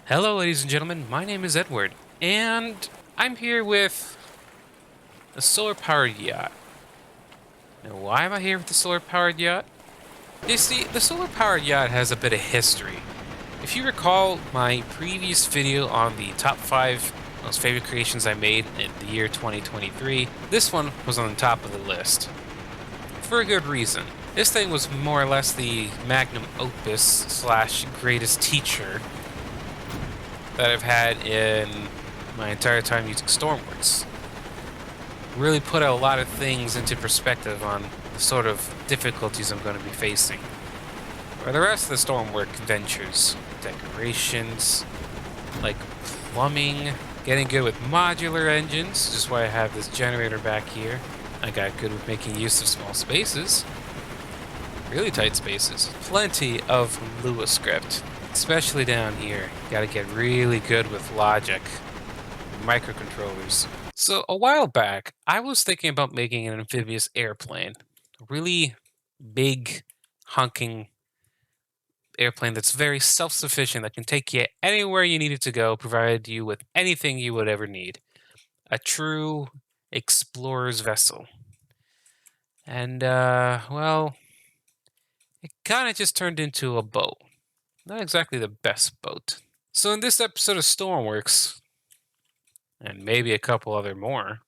Hello, ladies and gentlemen. My name is Edward, and I'm here with a solar-powered yacht. Now, why am I here with the solar-powered yacht? You see, the solar-powered yacht has a bit of history. If you recall my previous video on the top 5 most favorite creations I made in the year 2023, this one was on the top of the list. For a good reason. This thing was more or less the magnum opus slash greatest teacher that I've had in my entire time using Stormworks. Really put a lot of things into perspective on the sort of difficulties I'm going to be facing. For the rest of the Stormwork ventures, decorations, like plumbing, getting good with modular engines, which is why I have this generator back here. I got good with making use of small spaces, really tight spaces, plenty of Lua script. Especially down here, gotta get really good with logic, microcontrollers. So a while back, I was thinking about making an amphibious airplane. A really big, honking airplane that's very self-sufficient, that can take you anywhere you need it to go, provide you with anything you would ever need. A true explorer's vessel. And, well, it kind of just turned into a boat. Not exactly the best boat. So in this episode of Stormworks, and maybe a couple other more,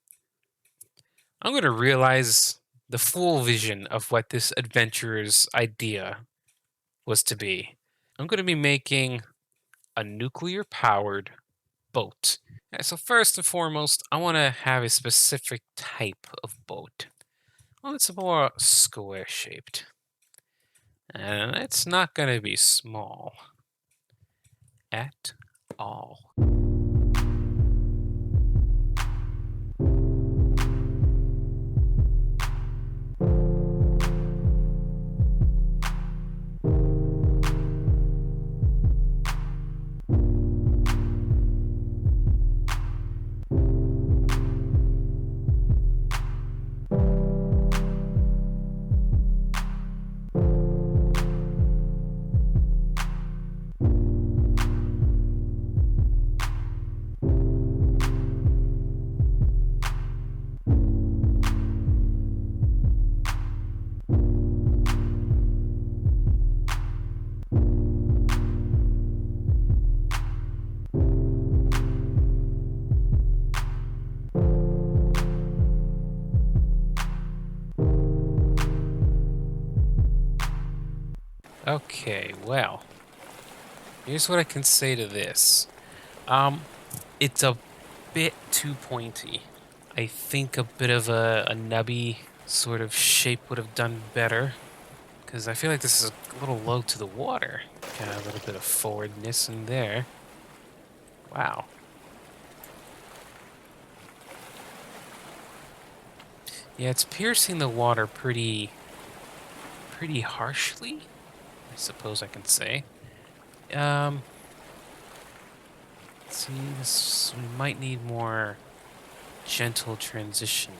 I'm going to realize the full vision of what this adventurer's idea was to be. I'm going to be making a nuclear powered boat. So first and foremost, I want to have a specific type of boat. Well, it's more square shaped. And it's not going to be small at all. Okay, well, here's what I can say to this. Um, it's a bit too pointy. I think a bit of a nubby sort of shape would have done better, because I feel like this is a little low to the water. Got a little bit of forwardness in there. Wow. Yeah, it's piercing the water pretty harshly, I suppose I can say. Um, see, this we might need more gentle transition.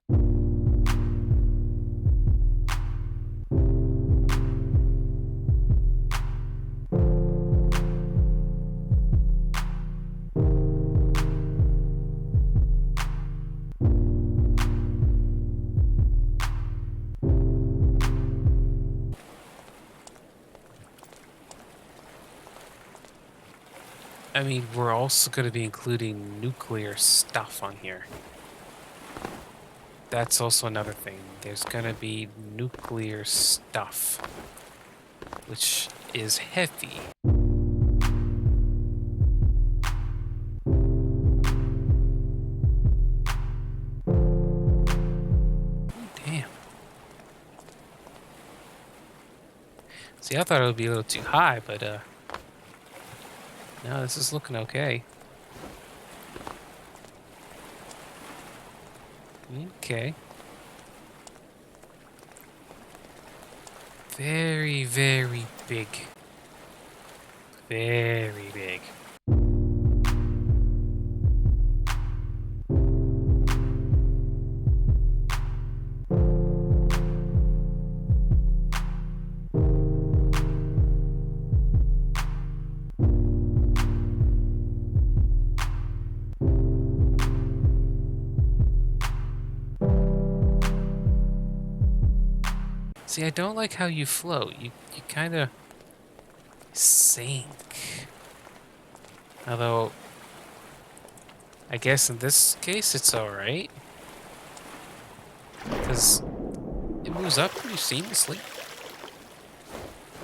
I mean, we're also going to be including nuclear stuff on here. That's also another thing. There's going to be nuclear stuff, which is heavy. Damn. See, I thought it would be a little too high, but no, this is looking okay. Okay. Very, very big. Very big. See, I don't like how you float. You kind of sink. Although, I guess in this case it's alright. Because it moves up pretty seamlessly.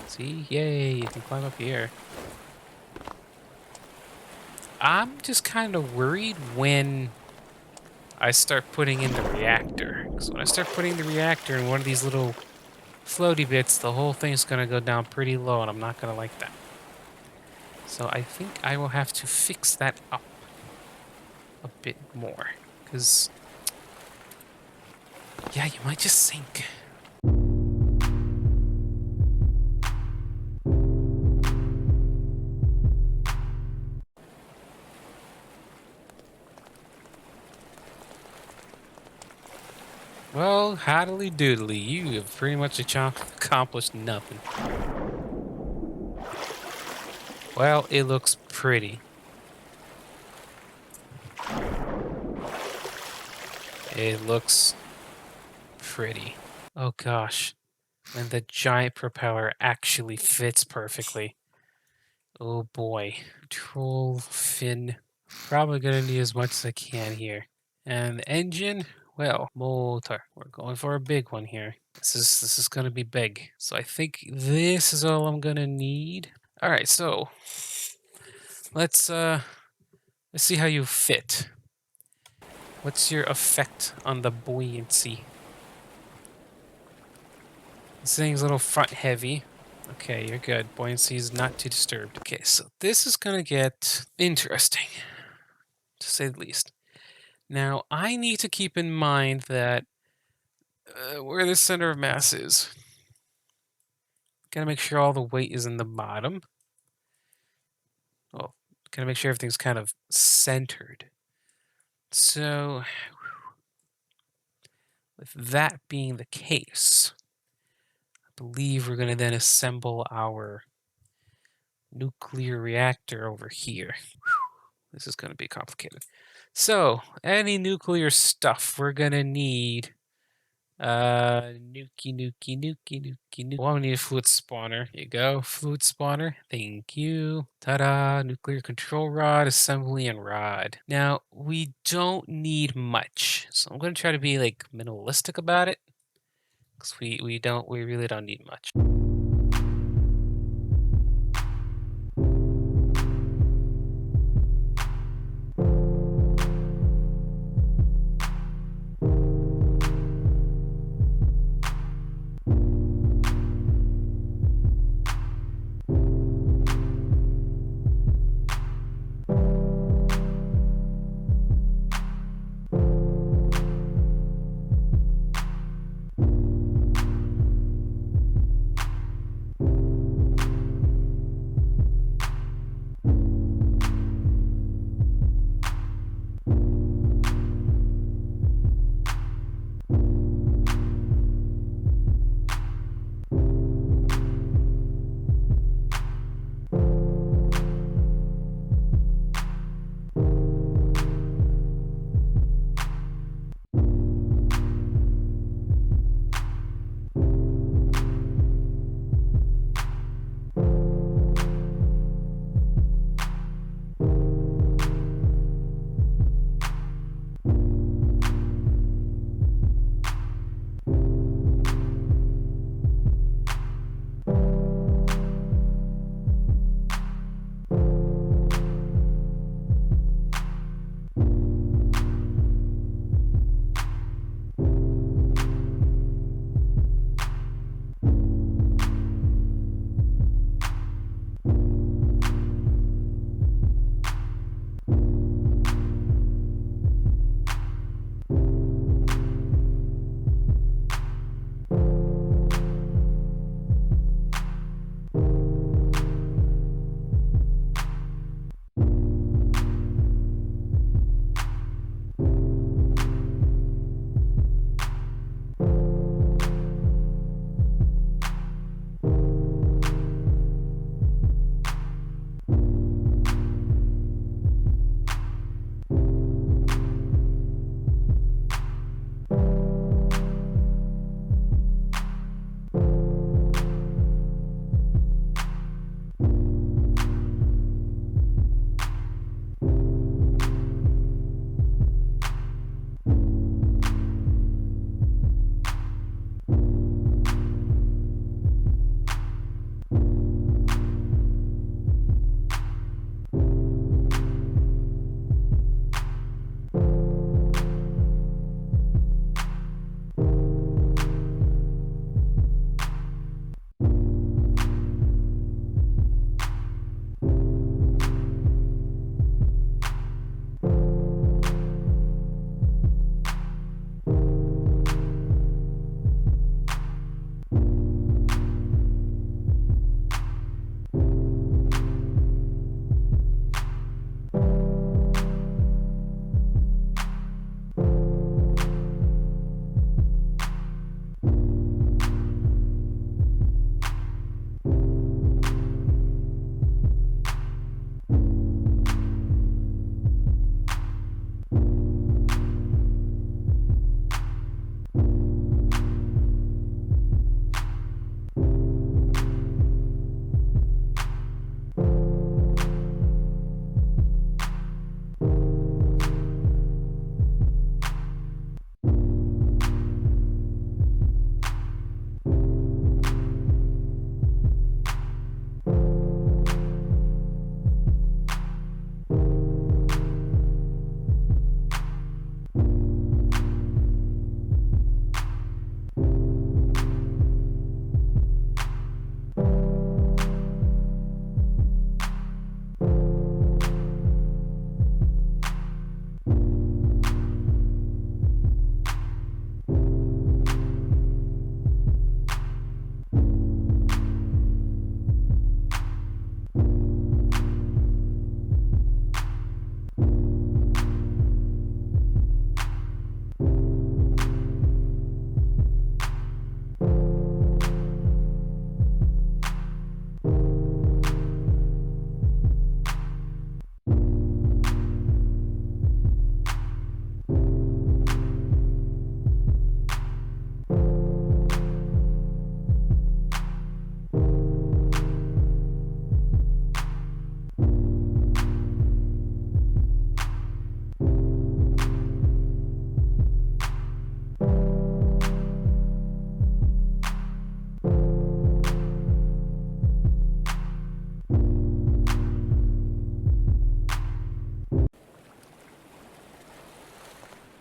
See? Yay, you can climb up here. I'm just kind of worried when I start putting in the reactor. Because when I start putting the reactor in one of these little floaty bits, the whole thing's going to go down pretty low, and I'm not going to like that. So I think I will have to fix that up a bit more. Because, yeah, you might just sink. Well, howdily doodly, you have pretty much accomplished nothing. Well, it looks pretty. It looks pretty. Oh gosh. And the giant propeller actually fits perfectly. Oh boy. Control fin. Probably gonna need as much as I can here. And the engine, well, motor. We're going for a big one here. This is gonna be big. So I think this is all I'm gonna need. Alright, so let's see how you fit. What's your effect on the buoyancy? This thing's a little front heavy. Okay, you're good. Buoyancy is not too disturbed. Okay, so this is gonna get interesting, to say the least. Now, I need to keep in mind that where the center of mass is. Gotta make sure all the weight is in the bottom. Well, gotta make sure everything's kind of centered. So, with that being the case, I believe we're gonna then assemble our nuclear reactor over here. This is going to be complicated. So, any nuclear stuff, we're going to need nuke. Well, we need a fluid spawner. Here you go, fluid spawner. Thank you. Ta-da, nuclear control rod, assembly, and rod. Now, we don't need much. So I'm going to try to be like minimalistic about it. Because we really don't need much.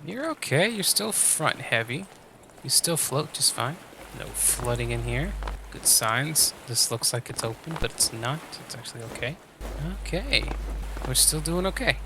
You're okay. You're still front heavy. You still float just fine. No flooding in here. Good signs. This looks like it's open, but it's not. It's actually okay. Okay. We're still doing okay.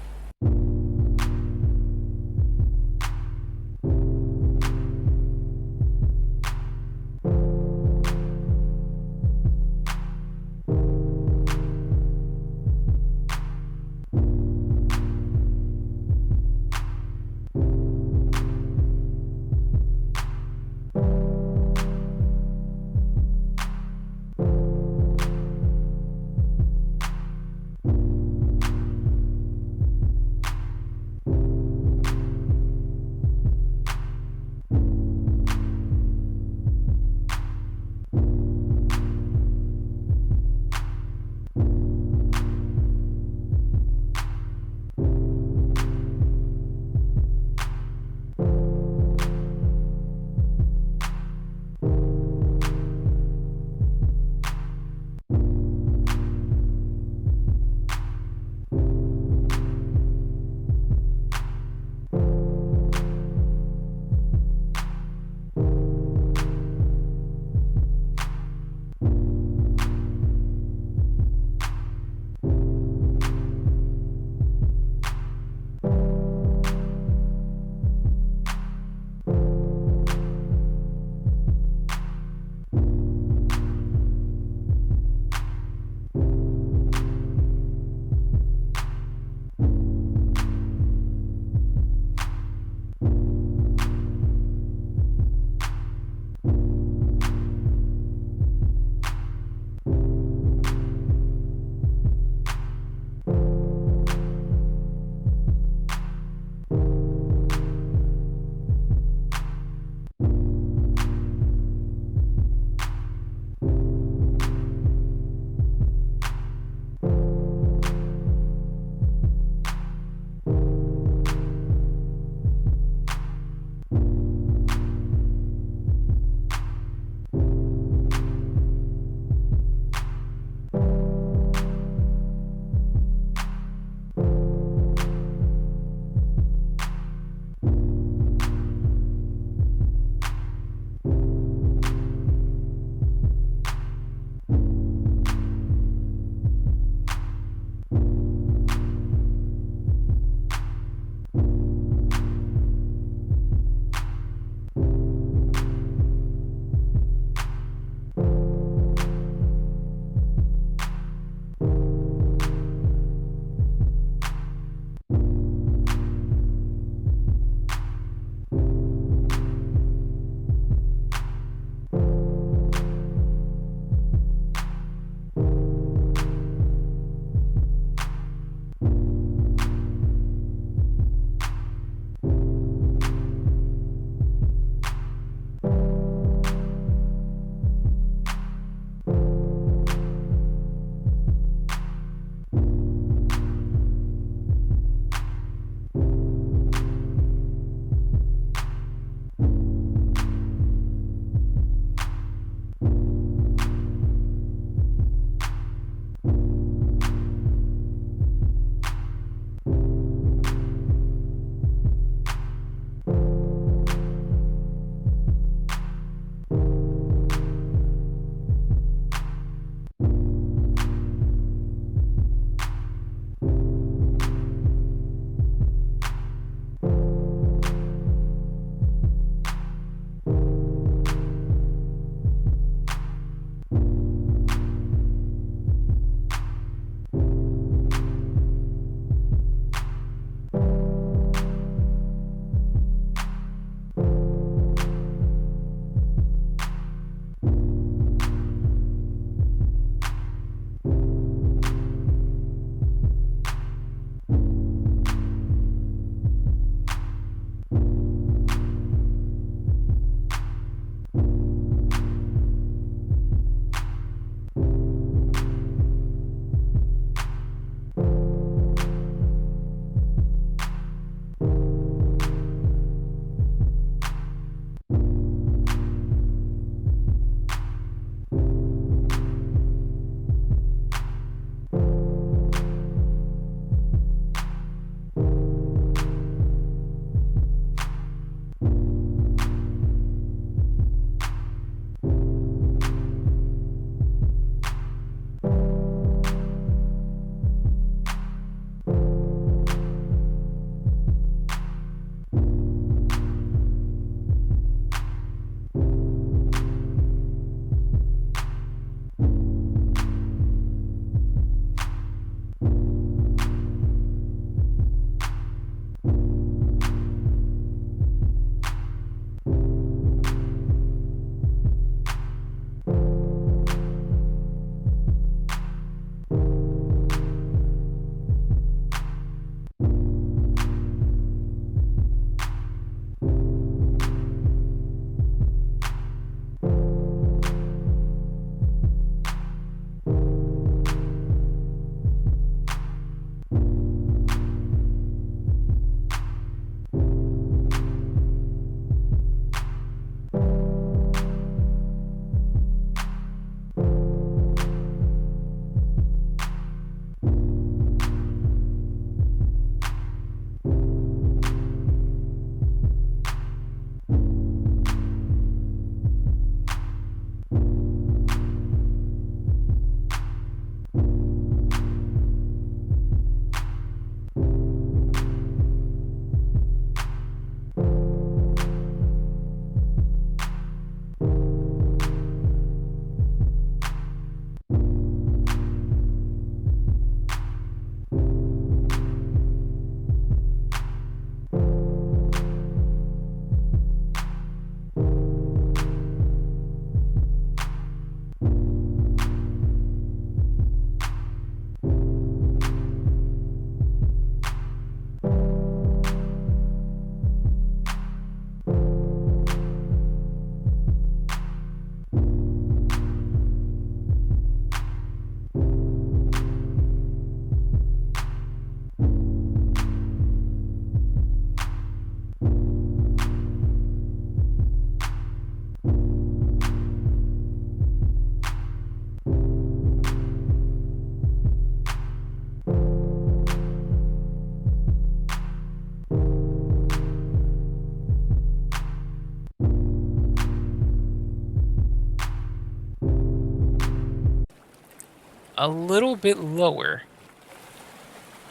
a little bit lower.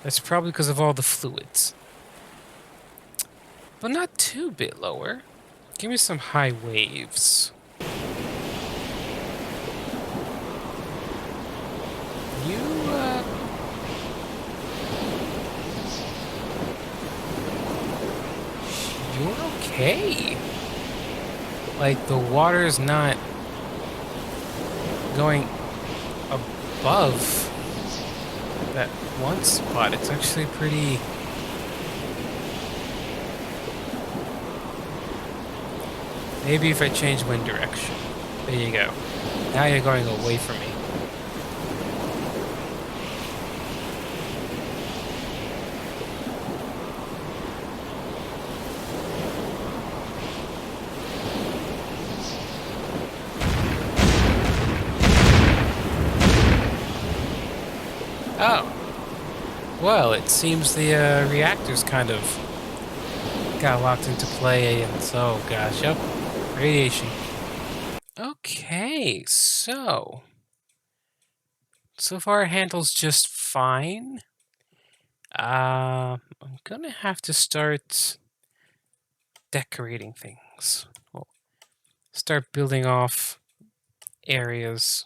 That's probably because of all the fluids. But not too bit lower. Give me some high waves. You, you're okay. Like, the water's not going above that one spot. It's actually pretty... Maybe if I change wind direction. There you go. Now you're going away from me. Oh. Well, it seems the reactors kind of got locked into play, and so, gosh, yep. Radiation. Okay, so far it handles just fine. I'm gonna have to start decorating things. Well, start building off areas.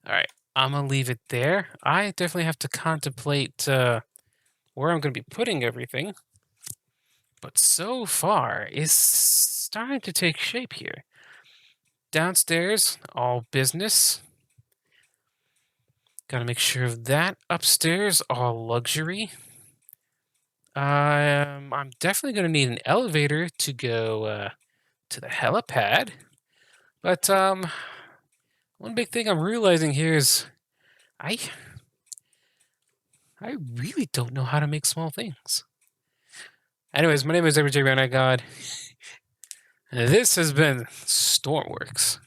Alright, I'm gonna leave it there. I definitely have to contemplate where I'm gonna be putting everything. But so far, it's starting to take shape here. Downstairs, all business. Gotta make sure of that. Upstairs, all luxury. I'm definitely gonna need an elevator to go to the helipad. But one big thing I'm realizing here is I I really don't know how to make small things. Anyways, my name is God. This has been Stormworks.